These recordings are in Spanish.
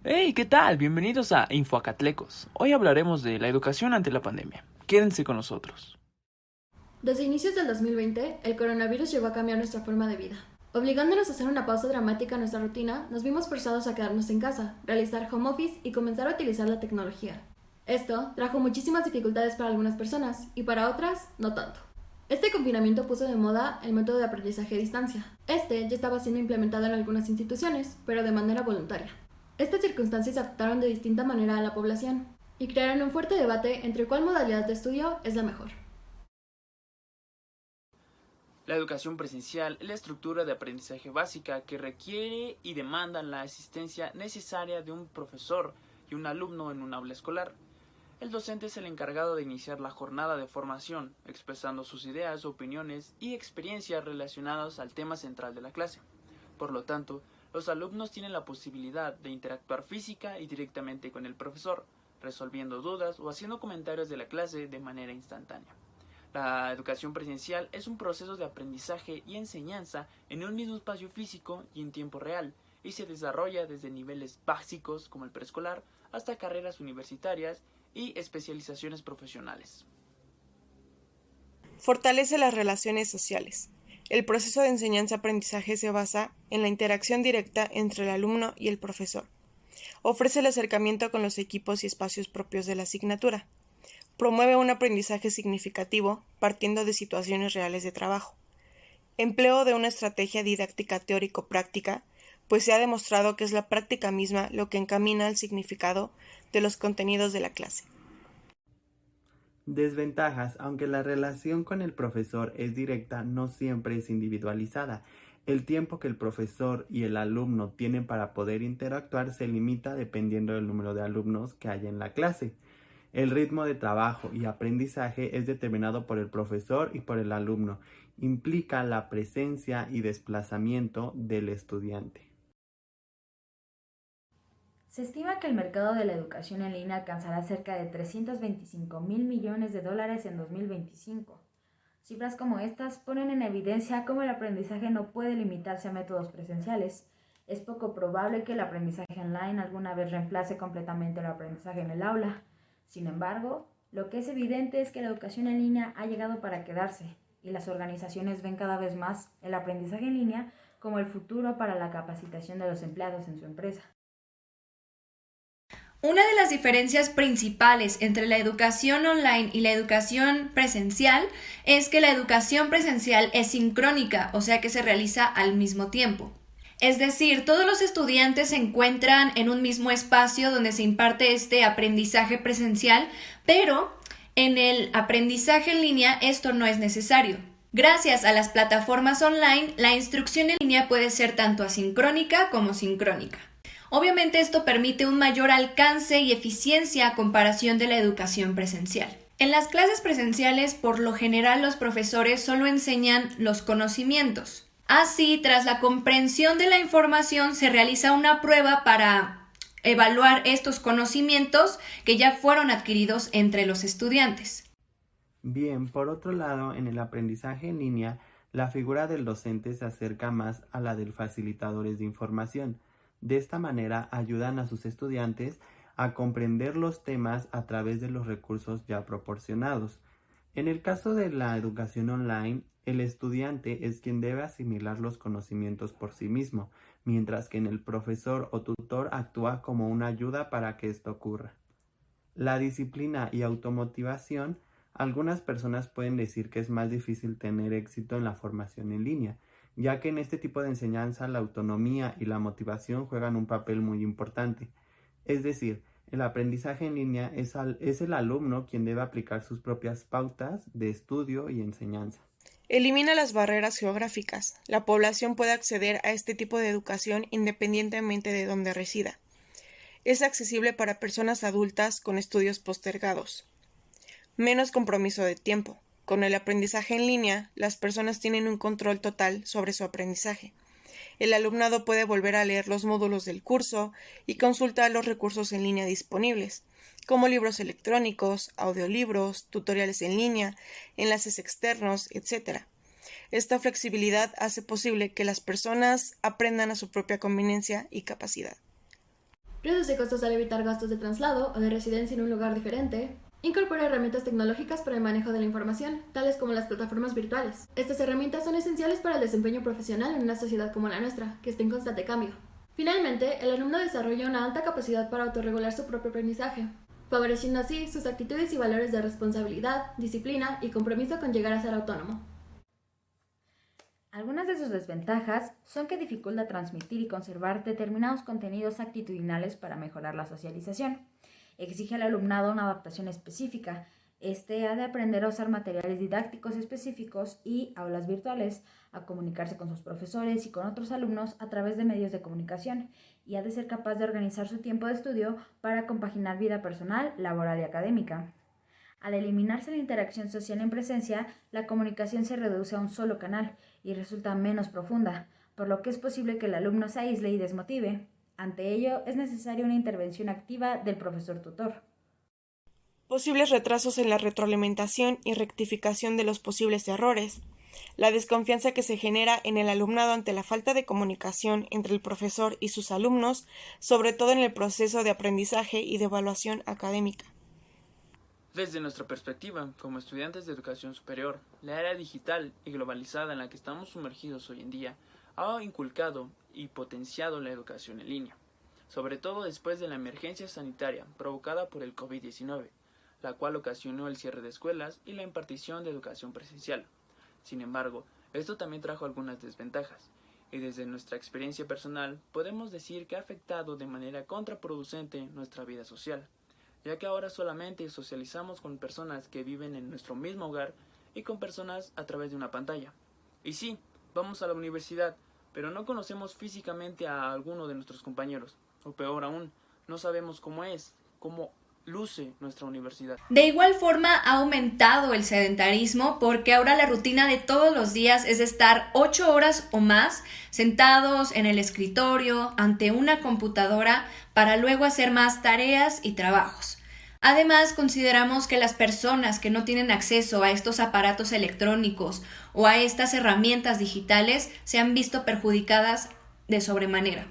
Hey, ¿qué tal? Bienvenidos a Infoacatlecos. Hoy hablaremos de la educación ante la pandemia. Quédense con nosotros. Desde inicios del 2020, el coronavirus llegó a cambiar nuestra forma de vida. Obligándonos a hacer una pausa dramática en nuestra rutina, nos vimos forzados a quedarnos en casa, realizar home office y comenzar a utilizar la tecnología. Esto trajo muchísimas dificultades para algunas personas y para otras, no tanto. Este confinamiento puso de moda el método de aprendizaje a distancia. Este ya estaba siendo implementado en algunas instituciones, pero de manera voluntaria. Estas circunstancias afectaron de distinta manera a la población y crearon un fuerte debate entre cuál modalidad de estudio es la mejor. La educación presencial es la estructura de aprendizaje básica que requiere y demanda la asistencia necesaria de un profesor y un alumno en un aula escolar. El docente es el encargado de iniciar la jornada de formación, expresando sus ideas, opiniones y experiencias relacionadas al tema central de la clase. Por lo tanto, los alumnos tienen la posibilidad de interactuar física y directamente con el profesor, resolviendo dudas o haciendo comentarios de la clase de manera instantánea. La educación presencial es un proceso de aprendizaje y enseñanza en un mismo espacio físico y en tiempo real, y se desarrolla desde niveles básicos como el preescolar hasta carreras universitarias y especializaciones profesionales. Fortalece las relaciones sociales. El proceso de enseñanza-aprendizaje se basa en la interacción directa entre el alumno y el profesor. Ofrece el acercamiento con los equipos y espacios propios de la asignatura. Promueve un aprendizaje significativo partiendo de situaciones reales de trabajo. Empleo de una estrategia didáctica teórico-práctica, pues se ha demostrado que es la práctica misma lo que encamina al significado de los contenidos de la clase. Desventajas: aunque la relación con el profesor es directa, no siempre es individualizada. El tiempo que el profesor y el alumno tienen para poder interactuar se limita dependiendo del número de alumnos que haya en la clase. El ritmo de trabajo y aprendizaje es determinado por el profesor y por el alumno. Implica la presencia y desplazamiento del estudiante. Se estima que el mercado de la educación en línea alcanzará cerca de 325 mil millones de dólares en 2025. Cifras como estas ponen en evidencia cómo el aprendizaje no puede limitarse a métodos presenciales. Es poco probable que el aprendizaje online alguna vez reemplace completamente el aprendizaje en el aula. Sin embargo, lo que es evidente es que la educación en línea ha llegado para quedarse, y las organizaciones ven cada vez más el aprendizaje en línea como el futuro para la capacitación de los empleados en su empresa. Una de las diferencias principales entre la educación online y la educación presencial es que la educación presencial es sincrónica, o sea que se realiza al mismo tiempo. Es decir, todos los estudiantes se encuentran en un mismo espacio donde se imparte este aprendizaje presencial, pero en el aprendizaje en línea esto no es necesario. Gracias a las plataformas online, la instrucción en línea puede ser tanto asincrónica como sincrónica. Obviamente esto permite un mayor alcance y eficiencia a comparación de la educación presencial. En las clases presenciales, por lo general, los profesores solo enseñan los conocimientos. Así, tras la comprensión de la información, se realiza una prueba para evaluar estos conocimientos que ya fueron adquiridos entre los estudiantes. Bien, por otro lado, en el aprendizaje en línea, la figura del docente se acerca más a la del facilitadores de información. De esta manera ayudan a sus estudiantes a comprender los temas a través de los recursos ya proporcionados. En el caso de la educación online, el estudiante es quien debe asimilar los conocimientos por sí mismo, mientras que en el profesor o tutor actúa como una ayuda para que esto ocurra. La disciplina y automotivación: algunas personas pueden decir que es más difícil tener éxito en la formación en línea, ya que en este tipo de enseñanza la autonomía y la motivación juegan un papel muy importante. Es decir, el aprendizaje en línea es el alumno quien debe aplicar sus propias pautas de estudio y enseñanza. Elimina las barreras geográficas. La población puede acceder a este tipo de educación independientemente de donde resida. Es accesible para personas adultas con estudios postergados. Menos compromiso de tiempo. Con el aprendizaje en línea, las personas tienen un control total sobre su aprendizaje. El alumnado puede volver a leer los módulos del curso y consultar los recursos en línea disponibles, como libros electrónicos, audiolibros, tutoriales en línea, enlaces externos, etc. Esta flexibilidad hace posible que las personas aprendan a su propia conveniencia y capacidad. Reduce costos al evitar gastos de traslado o de residencia en un lugar diferente. Incorpora herramientas tecnológicas para el manejo de la información, tales como las plataformas virtuales. Estas herramientas son esenciales para el desempeño profesional en una sociedad como la nuestra, que está en constante cambio. Finalmente, el alumno desarrolla una alta capacidad para autorregular su propio aprendizaje, favoreciendo así sus actitudes y valores de responsabilidad, disciplina y compromiso con llegar a ser autónomo. Algunas de sus desventajas son que dificulta transmitir y conservar determinados contenidos actitudinales para mejorar la socialización. Exige al alumnado una adaptación específica. Este ha de aprender a usar materiales didácticos específicos y aulas virtuales, a comunicarse con sus profesores y con otros alumnos a través de medios de comunicación, y ha de ser capaz de organizar su tiempo de estudio para compaginar vida personal, laboral y académica. Al eliminarse la interacción social en presencia, la comunicación se reduce a un solo canal y resulta menos profunda, por lo que es posible que el alumno se aísle y desmotive. Ante ello, es necesaria una intervención activa del profesor tutor. Posibles retrasos en la retroalimentación y rectificación de los posibles errores. La desconfianza que se genera en el alumnado ante la falta de comunicación entre el profesor y sus alumnos, sobre todo en el proceso de aprendizaje y de evaluación académica. Desde nuestra perspectiva, como estudiantes de educación superior, la era digital y globalizada en la que estamos sumergidos hoy en día ha inculcado y potenciado la educación en línea, sobre todo después de la emergencia sanitaria provocada por el COVID-19, la cual ocasionó el cierre de escuelas y la impartición de educación presencial. Sin embargo, esto también trajo algunas desventajas, y desde nuestra experiencia personal podemos decir que ha afectado de manera contraproducente nuestra vida social, ya que ahora solamente socializamos con personas que viven en nuestro mismo hogar y con personas a través de una pantalla. Y sí, vamos a la universidad, pero no conocemos físicamente a alguno de nuestros compañeros, o peor aún, no sabemos cómo luce nuestra universidad. De igual forma, ha aumentado el sedentarismo porque ahora la rutina de todos los días es estar 8 horas o más sentados en el escritorio ante una computadora para luego hacer más tareas y trabajos. Además, consideramos que las personas que no tienen acceso a estos aparatos electrónicos o a estas herramientas digitales se han visto perjudicadas de sobremanera.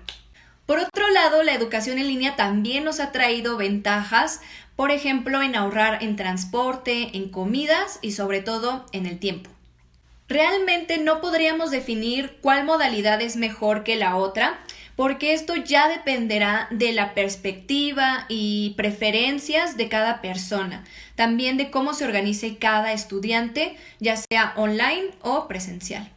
Por otro lado, la educación en línea también nos ha traído ventajas, por ejemplo, en ahorrar en transporte, en comidas y sobre todo en el tiempo. Realmente no podríamos definir cuál modalidad es mejor que la otra, porque esto ya dependerá de la perspectiva y preferencias de cada persona, también de cómo se organice cada estudiante, ya sea online o presencial.